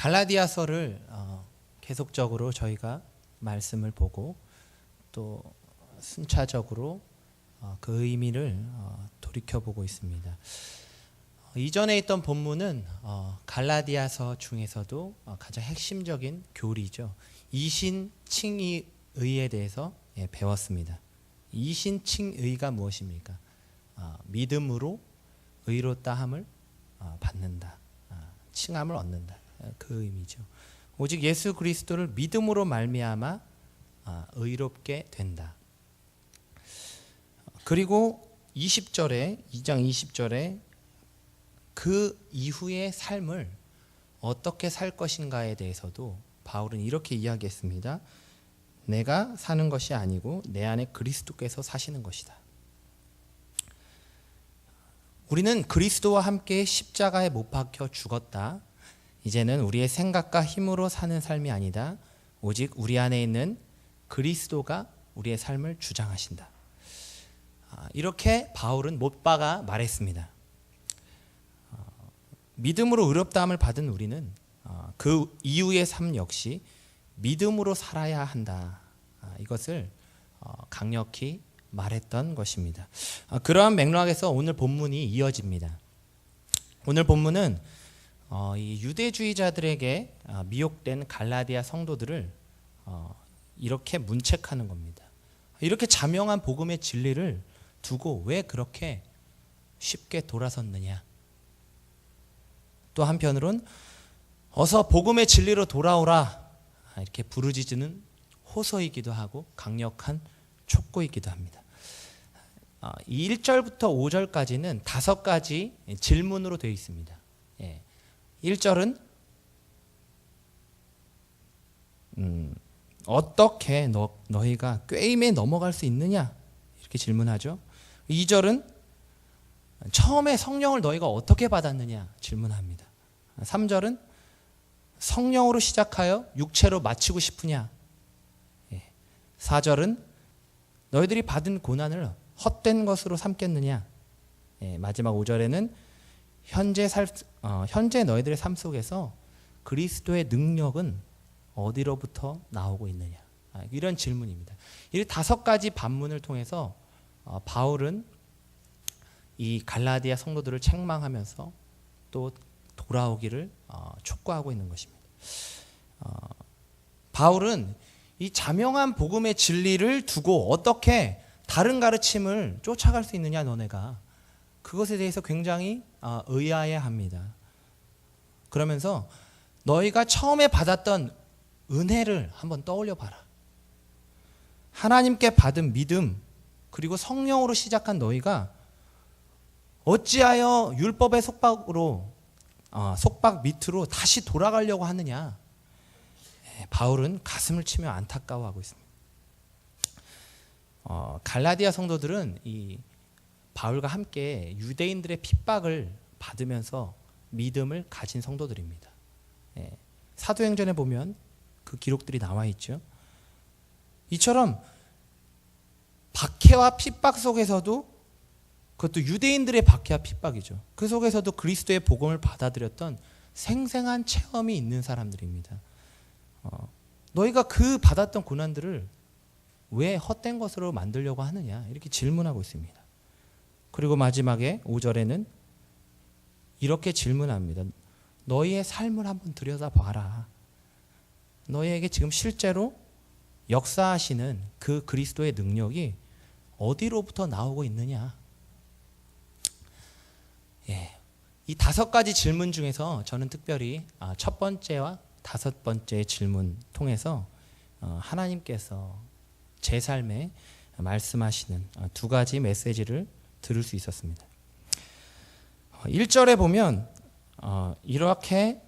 갈라디아서를 계속적으로 저희가 말씀을 보고 또 순차적으로 그 의미를 돌이켜보고 있습니다. 이전에 있던 본문은 갈라디아서 중에서도 가장 핵심적인 교리죠. 이신칭의에 대해서 배웠습니다. 이신칭의가 무엇입니까? 믿음으로 의롭다함을 받는다, 칭함을 얻는다, 그 의미죠. 오직 예수 그리스도를 믿음으로 말미암아 의롭게 된다. 그리고 2장 20절에 그 이후의 삶을 어떻게 살 것인가에 대해서도 바울은 이렇게 이야기했습니다. 내가 사는 것이 아니고 내 안에 그리스도께서 사시는 것이다. 우리는 그리스도와 함께 십자가에 못 박혀 죽었다. 이제는 우리의 생각과 힘으로 사는 삶이 아니다. 오직 우리 안에 있는 그리스도가 우리의 삶을 주장하신다. 이렇게 바울은 못 박아 말했습니다. 믿음으로 의롭다함을 받은 우리는 그 이후의 삶 역시 믿음으로 살아야 한다. 이것을 강력히 말했던 것입니다. 그러한 맥락에서 오늘 본문이 이어집니다. 오늘 본문은 이 유대주의자들에게 미혹된 갈라디아 성도들을 이렇게 문책하는 겁니다. 이렇게 자명한 복음의 진리를 두고 왜 그렇게 쉽게 돌아섰느냐. 또 한편으론 어서 복음의 진리로 돌아오라 이렇게 부르짖는 호소이기도 하고 강력한 촉구이기도 합니다. 이 1절부터 5절까지는 5가지 질문으로 되어 있습니다. 1절은 어떻게 너희가 꾀임에 넘어갈 수 있느냐 이렇게 질문하죠. 2절은 처음에 성령을 너희가 어떻게 받았느냐 질문합니다. 3절은 성령으로 시작하여 육체로 마치고 싶으냐. 4절은 너희들이 받은 고난을 헛된 것으로 삼겠느냐. 마지막 5절에는 현재 너희들의 삶 속에서 그리스도의 능력은 어디로부터 나오고 있느냐. 이런 질문입니다. 이 5가지 반문을 통해서 바울은 이 갈라디아 성도들을 책망하면서 또 돌아오기를 촉구하고 있는 것입니다. 바울은 이 자명한 복음의 진리를 두고 어떻게 다른 가르침을 쫓아갈 수 있느냐 너네가. 그것에 대해서 굉장히 의아해합니다. 그러면서 너희가 처음에 받았던 은혜를 한번 떠올려 봐라. 하나님께 받은 믿음 그리고 성령으로 시작한 너희가 어찌하여 율법의 속박 밑으로 다시 돌아가려고 하느냐. 바울은 가슴을 치며 안타까워하고 있습니다. 갈라디아 성도들은 이 바울과 함께 유대인들의 핍박을 받으면서 믿음을 가진 성도들입니다. 사도행전에 보면 그 기록들이 나와 있죠. 이처럼 박해와 핍박 속에서도, 그것도 유대인들의 박해와 핍박이죠, 그 속에서도 그리스도의 복음을 받아들였던 생생한 체험이 있는 사람들입니다. 너희가 그 받았던 고난들을 왜 헛된 것으로 만들려고 하느냐 이렇게 질문하고 있습니다. 그리고 마지막에 5절에는 이렇게 질문합니다. 너희의 삶을 한번 들여다봐라. 너희에게 지금 실제로 역사하시는 그 그리스도의 능력이 어디로부터 나오고 있느냐. 이 5가지 질문 중에서 저는 특별히 첫 번째와 5번째 질문 통해서 하나님께서 제 삶에 말씀하시는 2가지 메시지를 들을 수 있었습니다. 1절에 보면 이렇게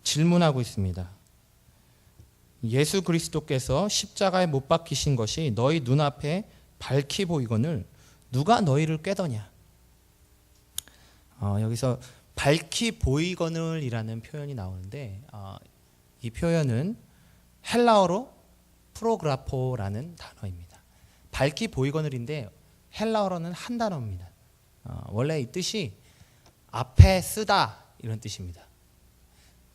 질문하고 있습니다. 예수 그리스도께서 십자가에 못 박히신 것이 너희 눈앞에 밝히 보이거늘 누가 너희를 꾀더냐. 여기서 밝히 보이거늘이라는 표현이 나오는데 이 표현은 헬라어로 프로그라포라는 단어입니다. 밝히 보이거늘인데 헬라어로는 한 단어입니다. 원래 이 뜻이 앞에 쓰다 이런 뜻입니다.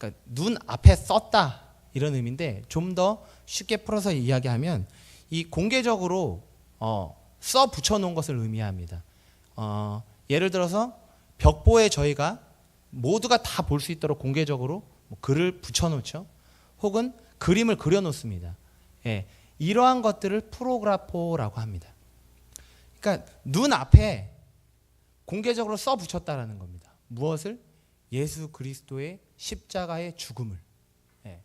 그러니까 눈 앞에 썼다 이런 의미인데, 좀 더 쉽게 풀어서 이야기하면 이 공개적으로 써 붙여놓은 것을 의미합니다. 예를 들어서 벽보에 저희가 모두가 다 볼 수 있도록 공개적으로 뭐 글을 붙여놓죠. 혹은 그림을 그려놓습니다. 예, 이러한 것들을 프로그라포라고 합니다. 그러니까 눈 앞에 공개적으로 써 붙였다라는 겁니다. 무엇을? 예수 그리스도의 십자가의 죽음을. 예.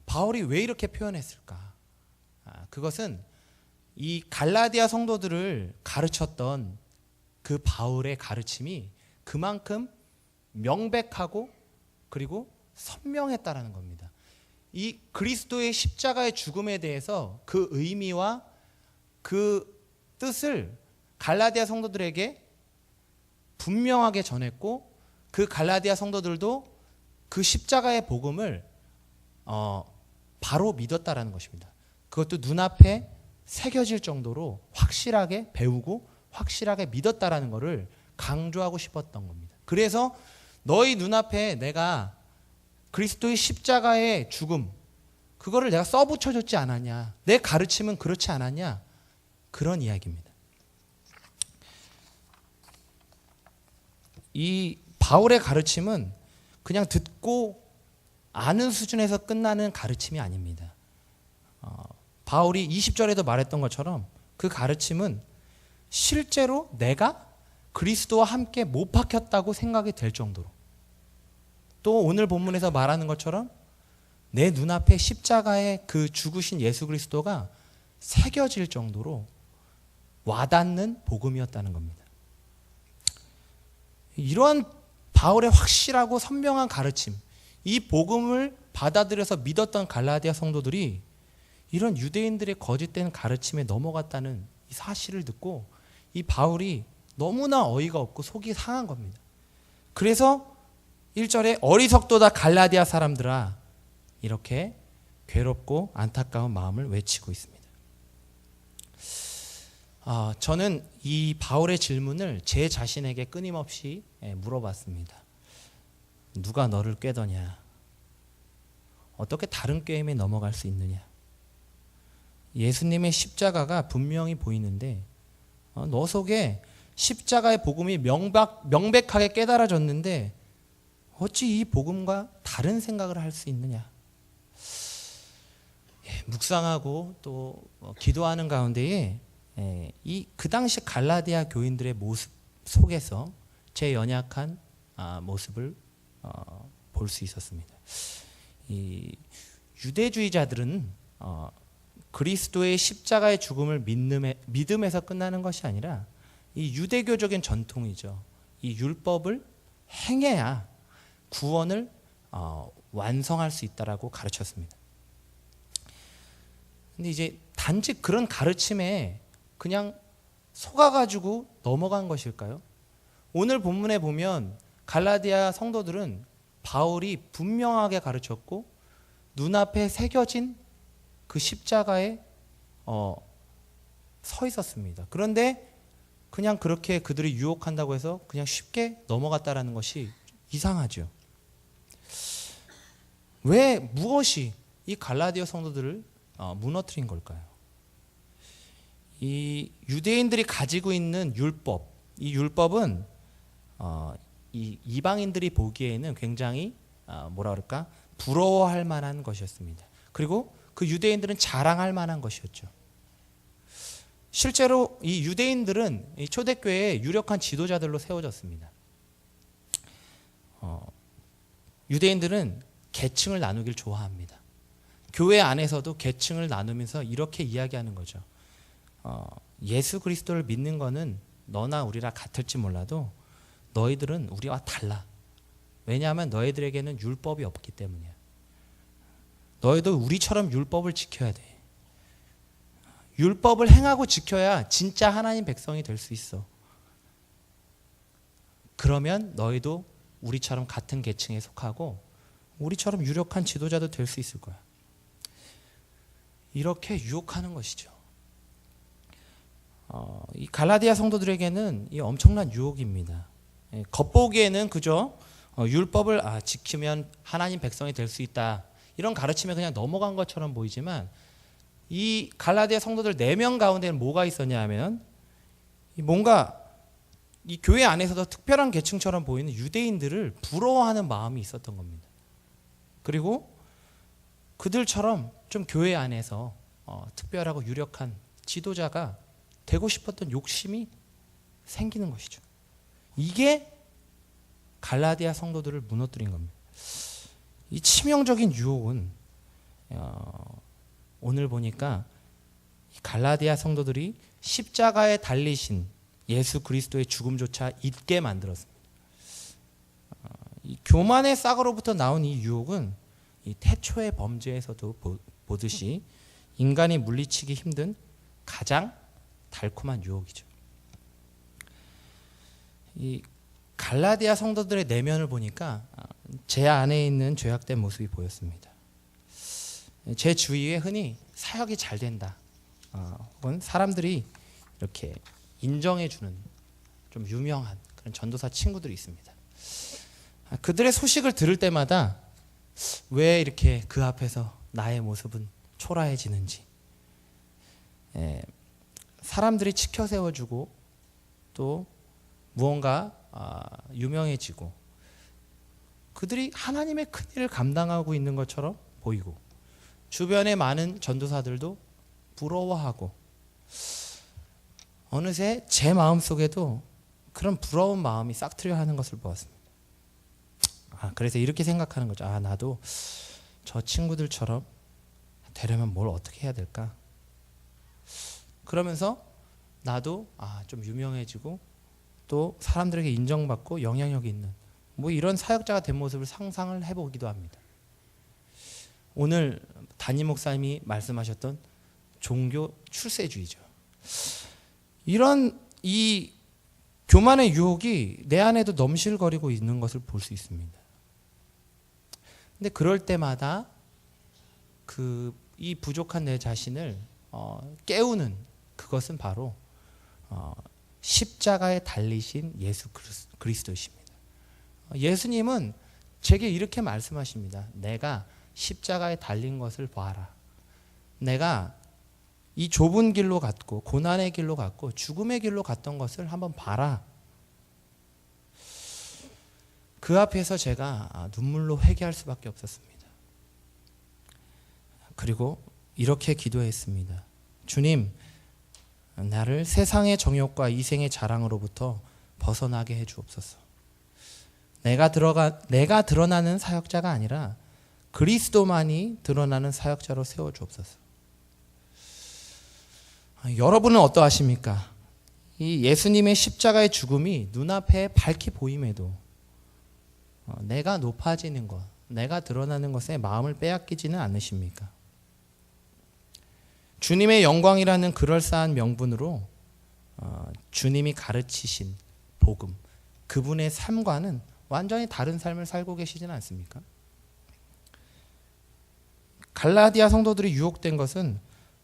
바울이 왜 이렇게 표현했을까? 그것은 이 갈라디아 성도들을 가르쳤던 그 바울의 가르침이 그만큼 명백하고 그리고 선명했다라는 겁니다. 이 그리스도의 십자가의 죽음에 대해서 그 의미와 그 뜻을 갈라디아 성도들에게 분명하게 전했고, 그 갈라디아 성도들도 그 십자가의 복음을 바로 믿었다라는 것입니다. 그것도 눈앞에 새겨질 정도로 확실하게 배우고 확실하게 믿었다라는 것을 강조하고 싶었던 겁니다. 그래서 너희 눈앞에 내가 그리스도의 십자가의 죽음, 그거를 내가 써붙여줬지 않았냐, 내 가르침은 그렇지 않았냐, 그런 이야기입니다. 이 바울의 가르침은 그냥 듣고 아는 수준에서 끝나는 가르침이 아닙니다. 바울이 20절에도 말했던 것처럼 그 가르침은 실제로 내가 그리스도와 함께 못 박혔다고 생각이 될 정도로, 또 오늘 본문에서 말하는 것처럼 내 눈앞에 십자가의 그 죽으신 예수 그리스도가 새겨질 정도로 와닿는 복음이었다는 겁니다. 이러한 바울의 확실하고 선명한 가르침, 이 복음을 받아들여서 믿었던 갈라디아 성도들이 이런 유대인들의 거짓된 가르침에 넘어갔다는 이 사실을 듣고 이 바울이 너무나 어이가 없고 속이 상한 겁니다. 그래서 1절에 어리석도다 갈라디아 사람들아, 이렇게 괴롭고 안타까운 마음을 외치고 있습니다. 저는 이 바울의 질문을 제 자신에게 끊임없이 물어봤습니다. 누가 너를 꾀더냐? 어떻게 다른 꾀임에 넘어갈 수 있느냐? 예수님의 십자가가 분명히 보이는데 너 속에 십자가의 복음이 명백하게 깨달아졌는데 어찌 이 복음과 다른 생각을 할 수 있느냐? 묵상하고 또 기도하는 가운데에 그 당시 갈라디아 교인들의 모습 속에서 제 연약한 모습을 볼 수 있었습니다. 이 유대주의자들은 그리스도의 십자가의 죽음을 믿음에서 끝나는 것이 아니라 이 유대교적인 전통이죠. 이 율법을 행해야 구원을 완성할 수 있다라고 가르쳤습니다. 근데 이제 단지 그런 가르침에 그냥 속아가지고 넘어간 것일까요? 오늘 본문에 보면 갈라디아 성도들은 바울이 분명하게 가르쳤고 눈앞에 새겨진 그 십자가에 서 있었습니다. 그런데 그냥 그렇게 그들이 유혹한다고 해서 그냥 쉽게 넘어갔다라는 것이 이상하죠. 왜, 무엇이 이 갈라디아 성도들을 무너뜨린 걸까요? 이 유대인들이 가지고 있는 율법, 이 율법은 이 이방인들이 보기에는 굉장히 뭐라 그럴까, 부러워할 만한 것이었습니다. 그리고 그 유대인들은 자랑할 만한 것이었죠. 실제로 이 유대인들은 이 초대교회의 유력한 지도자들로 세워졌습니다. 유대인들은 계층을 나누길 좋아합니다. 교회 안에서도 계층을 나누면서 이렇게 이야기하는 거죠. 예수 그리스도를 믿는 거는 너나 우리랑 같을지 몰라도 너희들은 우리와 달라. 왜냐하면 너희들에게는 율법이 없기 때문이야. 너희도 우리처럼 율법을 지켜야 돼. 율법을 행하고 지켜야 진짜 하나님 백성이 될 수 있어. 그러면 너희도 우리처럼 같은 계층에 속하고 우리처럼 유력한 지도자도 될 수 있을 거야. 이렇게 유혹하는 것이죠. 이 갈라디아 성도들에게는 이 엄청난 유혹입니다. 겉보기에는 그저 율법을 지키면 하나님 백성이 될 수 있다. 이런 가르침에 그냥 넘어간 것처럼 보이지만 이 갈라디아 성도들 4명 가운데는 뭐가 있었냐 하면 뭔가 이 교회 안에서도 특별한 계층처럼 보이는 유대인들을 부러워하는 마음이 있었던 겁니다. 그리고 그들처럼 좀 교회 안에서 특별하고 유력한 지도자가 되고 싶었던 욕심이 생기는 것이죠. 이게 갈라디아 성도들을 무너뜨린 겁니다. 이 치명적인 유혹은 오늘 보니까 갈라디아 성도들이 십자가에 달리신 예수 그리스도의 죽음조차 잊게 만들었습니다. 이 교만의 싹으로부터 나온 이 유혹은 이 태초의 범죄에서도 보듯이 인간이 물리치기 힘든 가장 달콤한 유혹이죠. 이 갈라디아 성도들의 내면을 보니까 제 안에 있는 죄악된 모습이 보였습니다. 제 주위에 흔히 사역이 잘 된다, 혹은 사람들이 이렇게 인정해주는 좀 유명한 그런 전도사 친구들이 있습니다. 그들의 소식을 들을 때마다 왜 이렇게 그 앞에서 나의 모습은 초라해지는지, 사람들이 치켜 세워주고 또 무언가 유명해지고 그들이 하나님의 큰 일을 감당하고 있는 것처럼 보이고 주변의 많은 전도사들도 부러워하고 어느새 제 마음속에도 그런 부러운 마음이 싹트려 하는 것을 보았습니다. 그래서 이렇게 생각하는 거죠. 나도 저 친구들처럼 되려면 뭘 어떻게 해야 될까? 그러면서 나도 좀 유명해지고 또 사람들에게 인정받고 영향력이 있는 이런 사역자가 된 모습을 상상을 해보기도 합니다. 오늘 담임 목사님이 말씀하셨던 종교 출세주의죠. 이런 이 교만의 유혹이 내 안에도 넘실거리고 있는 것을 볼 수 있습니다. 근데 그럴 때마다 이 부족한 내 자신을 깨우는 그것은 바로 십자가에 달리신 예수 그리스도십니다. 예수님은 제게 이렇게 말씀하십니다. 내가 십자가에 달린 것을 봐라. 내가 이 좁은 길로 갔고 고난의 길로 갔고 죽음의 길로 갔던 것을 한번 봐라. 그 앞에서 제가 눈물로 회개할 수밖에 없었습니다. 그리고 이렇게 기도했습니다. 주님, 나를 세상의 정욕과 이생의 자랑으로부터 벗어나게 해 주옵소서. 내가 드러나는 사역자가 아니라 그리스도만이 드러나는 사역자로 세워 주옵소서. 여러분은 어떠하십니까? 이 예수님의 십자가의 죽음이 눈앞에 밝히 보임에도 내가 높아지는 것, 내가 드러나는 것에 마음을 빼앗기지는 않으십니까? 주님의 영광이라는 그럴싸한 명분으로 주님이 가르치신 복음, 그분의 삶과는 완전히 다른 삶을 살고 계시지는 않습니까? 갈라디아 성도들이 유혹된 것은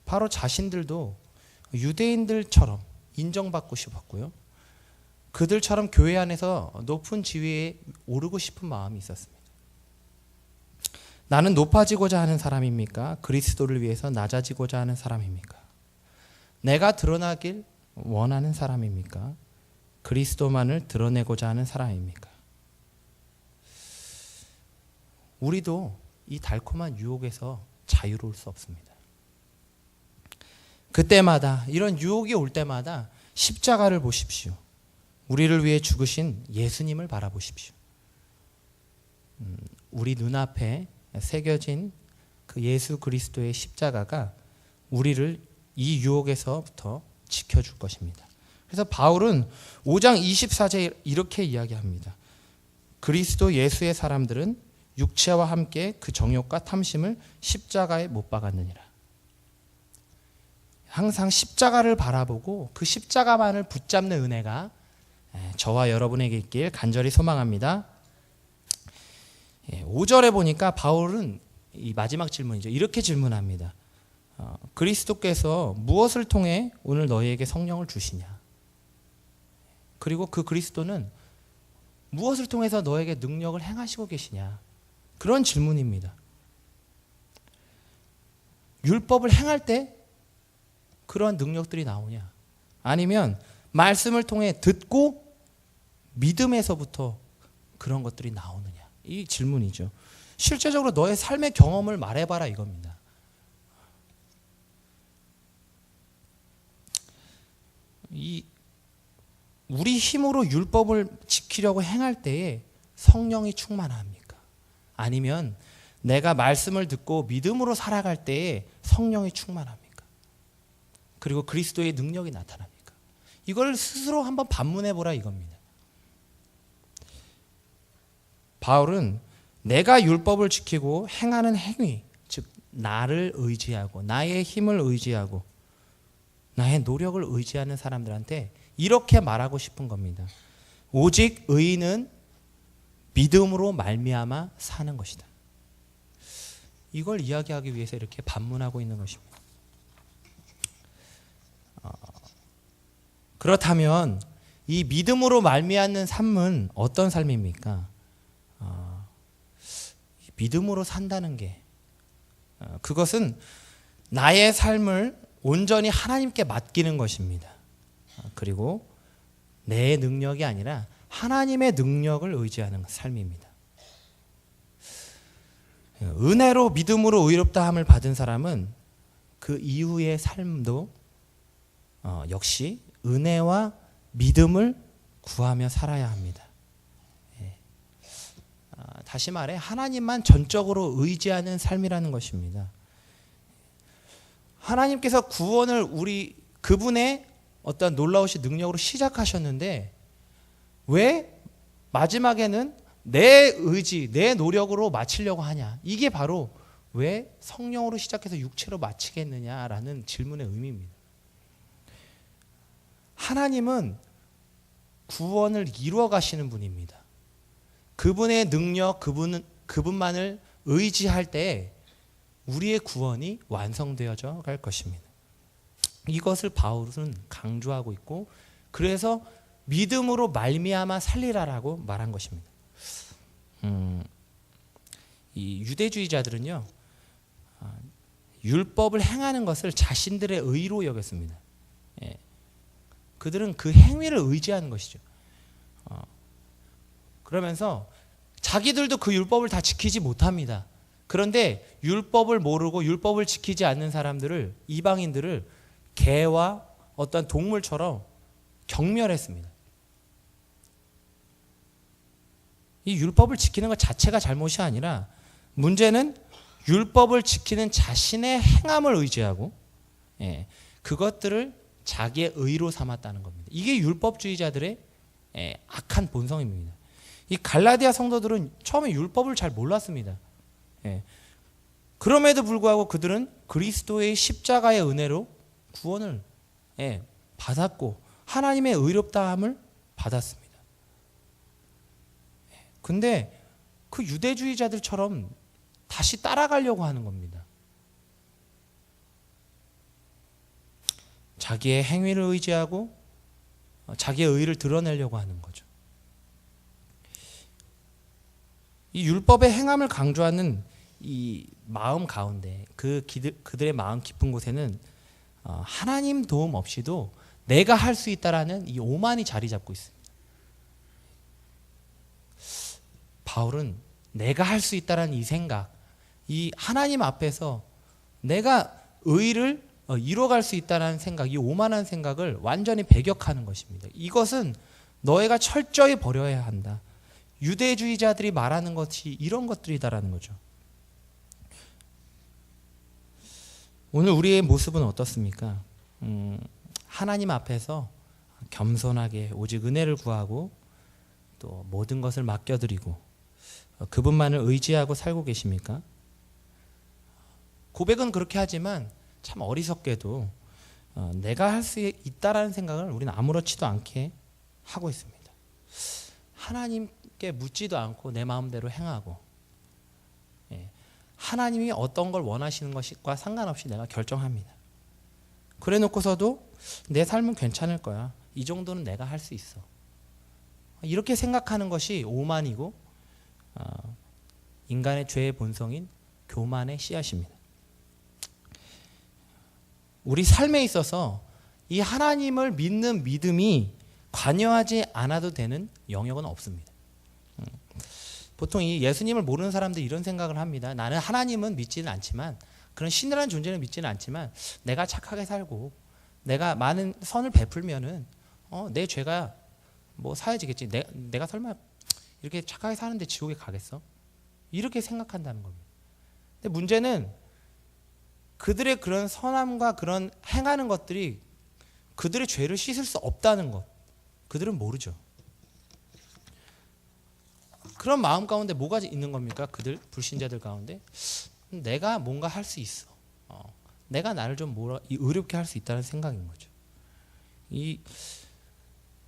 바로 자신들도 유대인들처럼 인정받고 싶었고요. 그들처럼 교회 안에서 높은 지위에 오르고 싶은 마음이 있었습니다. 나는 높아지고자 하는 사람입니까? 그리스도를 위해서 낮아지고자 하는 사람입니까? 내가 드러나길 원하는 사람입니까? 그리스도만을 드러내고자 하는 사람입니까? 우리도 이 달콤한 유혹에서 자유로울 수 없습니다. 그때마다 이런 유혹이 올 때마다 십자가를 보십시오. 우리를 위해 죽으신 예수님을 바라보십시오. 우리 눈앞에 새겨진 그 예수 그리스도의 십자가가 우리를 이 유혹에서부터 지켜줄 것입니다. 그래서 바울은 5장 24절에 이렇게 이야기합니다. 그리스도 예수의 사람들은 육체와 함께 그 정욕과 탐심을 십자가에 못 박았느니라. 항상 십자가를 바라보고 그 십자가만을 붙잡는 은혜가 저와 여러분에게 있길 간절히 소망합니다. 5절에 보니까 바울은 이 마지막 질문이죠. 이렇게 질문합니다. 그리스도께서 무엇을 통해 오늘 너희에게 성령을 주시냐? 그리고 그 그리스도는 무엇을 통해서 너에게 능력을 행하시고 계시냐? 그런 질문입니다. 율법을 행할 때 그런 능력들이 나오냐? 아니면 말씀을 통해 듣고 믿음에서부터 그런 것들이 나오느냐? 이 질문이죠. 실제적으로 너의 삶의 경험을 말해봐라 이겁니다. 우리 힘으로 율법을 지키려고 행할 때에 성령이 충만합니까? 아니면 내가 말씀을 듣고 믿음으로 살아갈 때에 성령이 충만합니까? 그리고 그리스도의 능력이 나타납니까? 이걸 스스로 한번 반문해 보라 이겁니다. 바울은 내가 율법을 지키고 행하는 행위, 즉 나를 의지하고 나의 힘을 의지하고 나의 노력을 의지하는 사람들한테 이렇게 말하고 싶은 겁니다. 오직 의인은 믿음으로 말미암아 사는 것이다. 이걸 이야기하기 위해서 이렇게 반문하고 있는 것입니다. 그렇다면 이 믿음으로 말미암는 삶은 어떤 삶입니까? 믿음으로 산다는 게 그것은 나의 삶을 온전히 하나님께 맡기는 것입니다. 그리고 내 능력이 아니라 하나님의 능력을 의지하는 삶입니다. 은혜로 믿음으로 의롭다함을 받은 사람은 그 이후의 삶도 역시 은혜와 믿음을 구하며 살아야 합니다. 다시 말해 하나님만 전적으로 의지하는 삶이라는 것입니다. 하나님께서 구원을 그분의 어떤 놀라우신 능력으로 시작하셨는데 왜 마지막에는 내 의지, 내 노력으로 마치려고 하냐? 이게 바로 왜 성령으로 시작해서 육체로 마치겠느냐라는 질문의 의미입니다. 하나님은 구원을 이루어 가시는 분입니다. 그분의 능력, 그분만을 의지할 때 우리의 구원이 완성되어져 갈 것입니다. 이것을 바울은 강조하고 있고 그래서 믿음으로 말미암아 살리라라고 말한 것입니다. 이 유대주의자들은요 율법을 행하는 것을 자신들의 의로 여겼습니다. 그들은 그 행위를 의지하는 것이죠. 그러면서 자기들도 그 율법을 다 지키지 못합니다. 그런데 율법을 모르고 율법을 지키지 않는 사람들을 이방인들을 개와 어떤 동물처럼 경멸했습니다. 이 율법을 지키는 것 자체가 잘못이 아니라 문제는 율법을 지키는 자신의 행함을 의지하고 그것들을 자기의 의로 삼았다는 겁니다. 이게 율법주의자들의 악한 본성입니다. 이 갈라디아 성도들은 처음에 율법을 잘 몰랐습니다. 그럼에도 불구하고 그들은 그리스도의 십자가의 은혜로 구원을 받았고 하나님의 의롭다함을 받았습니다. 근데 그 유대주의자들처럼 다시 따라가려고 하는 겁니다. 자기의 행위를 의지하고 자기의 의를 드러내려고 하는 거죠. 이 율법의 행함을 강조하는 이 마음 가운데 그들의 마음 깊은 곳에는 하나님 도움 없이도 내가 할 수 있다라는 이 오만이 자리 잡고 있습니다. 바울은 내가 할 수 있다라는 이 생각, 이 하나님 앞에서 내가 의를 이뤄갈 수 있다는 생각, 이 오만한 생각을 완전히 배격하는 것입니다. 이것은 너희가 철저히 버려야 한다. 유대주의자들이 말하는 것이 이런 것들이다라는 거죠. 오늘 우리의 모습은 어떻습니까? 하나님 앞에서 겸손하게 오직 은혜를 구하고 또 모든 것을 맡겨드리고 그분만을 의지하고 살고 계십니까? 고백은 그렇게 하지만 참 어리석게도 내가 할 수 있다라는 생각을 우리는 아무렇지도 않게 하고 있습니다. 하나님께 묻지도 않고 내 마음대로 행하고 하나님이 어떤 걸 원하시는 것과 상관없이 내가 결정합니다. 그래 놓고서도 내 삶은 괜찮을 거야. 이 정도는 내가 할 수 있어. 이렇게 생각하는 것이 오만이고 인간의 죄의 본성인 교만의 씨앗입니다. 우리 삶에 있어서 이 하나님을 믿는 믿음이 관여하지 않아도 되는 영역은 없습니다. 보통 이 예수님을 모르는 사람들이 이런 생각을 합니다. 나는 하나님은 믿지는 않지만, 그런 신이라는 존재는 믿지는 않지만, 내가 착하게 살고 내가 많은 선을 베풀면은 내 죄가 뭐 사해지겠지. 내가 설마 이렇게 착하게 사는데 지옥에 가겠어? 이렇게 생각한다는 겁니다. 근데 문제는 그들의 그런 선함과 그런 행하는 것들이 그들의 죄를 씻을 수 없다는 것, 그들은 모르죠. 그런 마음 가운데 뭐가 있는 겁니까? 그들 불신자들 가운데 내가 뭔가 할 수 있어. 내가 나를 좀 의롭게 할 수 있다는 생각인 거죠. 이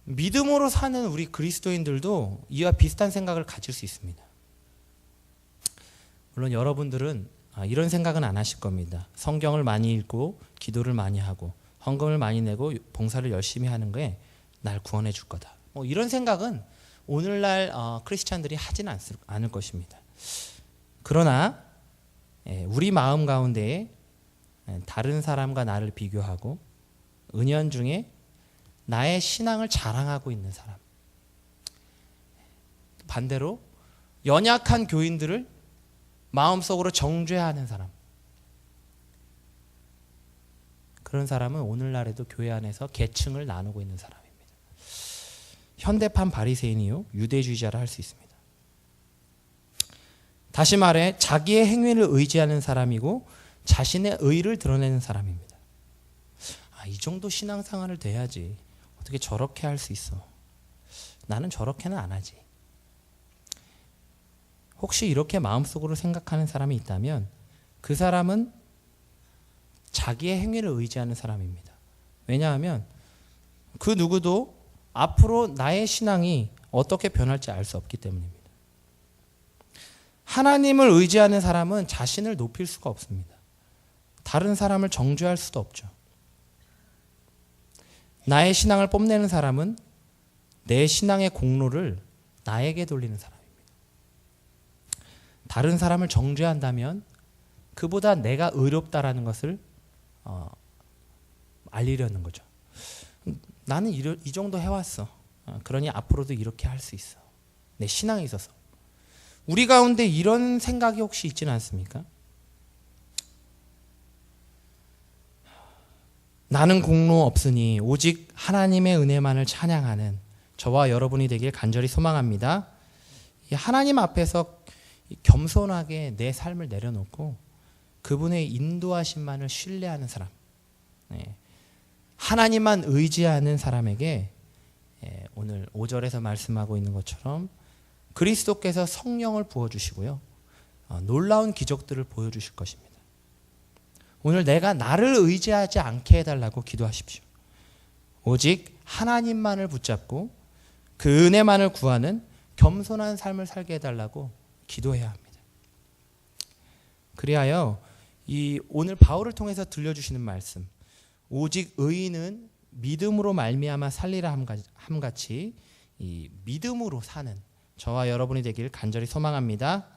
믿음으로 사는 우리 그리스도인들도 이와 비슷한 생각을 가질 수 있습니다. 물론 여러분들은 이런 생각은 안 하실 겁니다. 성경을 많이 읽고 기도를 많이 하고 헌금을 많이 내고 봉사를 열심히 하는 게 날 구원해 줄 거다. 이런 생각은 오늘날 크리스찬들이 하지는 않을 것입니다. 그러나 우리 마음 가운데에 다른 사람과 나를 비교하고 은연중에 나의 신앙을 자랑하고 있는 사람, 반대로 연약한 교인들을 마음속으로 정죄하는 사람, 그런 사람은 오늘날에도 교회 안에서 계층을 나누고 있는 사람입니다. 현대판 바리새인이요, 유대주의자라 할 수 있습니다. 다시 말해 자기의 행위를 의지하는 사람이고 자신의 의를 드러내는 사람입니다. 이 정도 신앙생활을 돼야지 어떻게 저렇게 할 수 있어. 나는 저렇게는 안 하지. 혹시 이렇게 마음속으로 생각하는 사람이 있다면 그 사람은 자기의 행위를 의지하는 사람입니다. 왜냐하면 그 누구도 앞으로 나의 신앙이 어떻게 변할지 알 수 없기 때문입니다. 하나님을 의지하는 사람은 자신을 높일 수가 없습니다. 다른 사람을 정죄할 수도 없죠. 나의 신앙을 뽐내는 사람은 내 신앙의 공로를 나에게 돌리는 사람입니다. 다른 사람을 정죄한다면 그보다 내가 의롭다라는 것을 알리려는 거죠. 나는 이 정도 해왔어. 그러니 앞으로도 이렇게 할 수 있어. 내 신앙에 있어서. 우리 가운데 이런 생각이 혹시 있지는 않습니까? 나는 공로 없으니 오직 하나님의 은혜만을 찬양하는 저와 여러분이 되길 간절히 소망합니다. 하나님 앞에서 겸손하게 내 삶을 내려놓고 그분의 인도하심만을 신뢰하는 사람, 하나님만 의지하는 사람에게 오늘 5절에서 말씀하고 있는 것처럼 그리스도께서 성령을 부어주시고요, 놀라운 기적들을 보여주실 것입니다. 오늘 내가 나를 의지하지 않게 해달라고 기도하십시오. 오직 하나님만을 붙잡고 그 은혜만을 구하는 겸손한 삶을 살게 해달라고 기도해야 합니다. 그리하여 오늘 바울을 통해서 들려주시는 말씀, 오직 의인은 믿음으로 말미암아 살리라 함같이 이 믿음으로 사는 저와 여러분이 되길 간절히 소망합니다.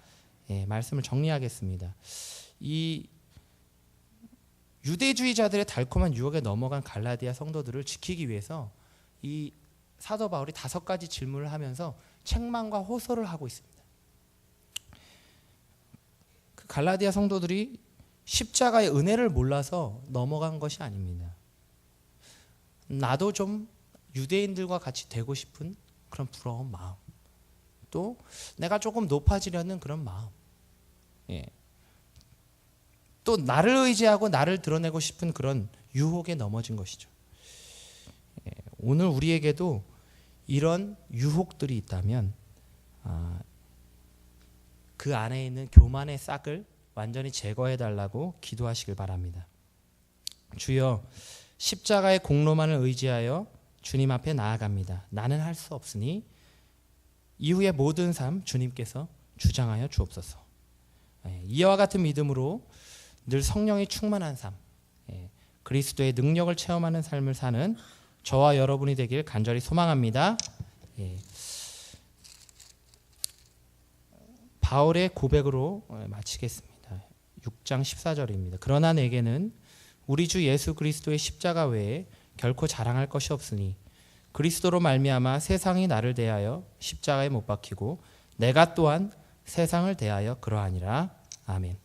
말씀을 정리하겠습니다. 이 유대주의자들의 달콤한 유혹에 넘어간 갈라디아 성도들을 지키기 위해서 이 사도 바울이 5가지 질문을 하면서 책망과 호소를 하고 있습니다. 그 갈라디아 성도들이 십자가의 은혜를 몰라서 넘어간 것이 아닙니다. 나도 좀 유대인들과 같이 되고 싶은 그런 부러운 마음, 또 내가 조금 높아지려는 그런 마음, 또 나를 의지하고 나를 드러내고 싶은 그런 유혹에 넘어진 것이죠. 오늘 우리에게도 이런 유혹들이 있다면 그 안에 있는 교만의 싹을 완전히 제거해달라고 기도하시길 바랍니다. 주여, 십자가의 공로만을 의지하여 주님 앞에 나아갑니다. 나는 할 수 없으니 이후의 모든 삶 주님께서 주장하여 주옵소서. 이와 같은 믿음으로 늘 성령이 충만한 삶, 그리스도의 능력을 체험하는 삶을 사는 저와 여러분이 되길 간절히 소망합니다. 바울의 고백으로 마치겠습니다. 6장 14절입니다. 그러나 내게는 우리 주 예수 그리스도의 십자가 외에 결코 자랑할 것이 없으니 그리스도로 말미암아 세상이 나를 대하여 십자가에 못 박히고 내가 또한 세상을 대하여 그러하니라. 아멘.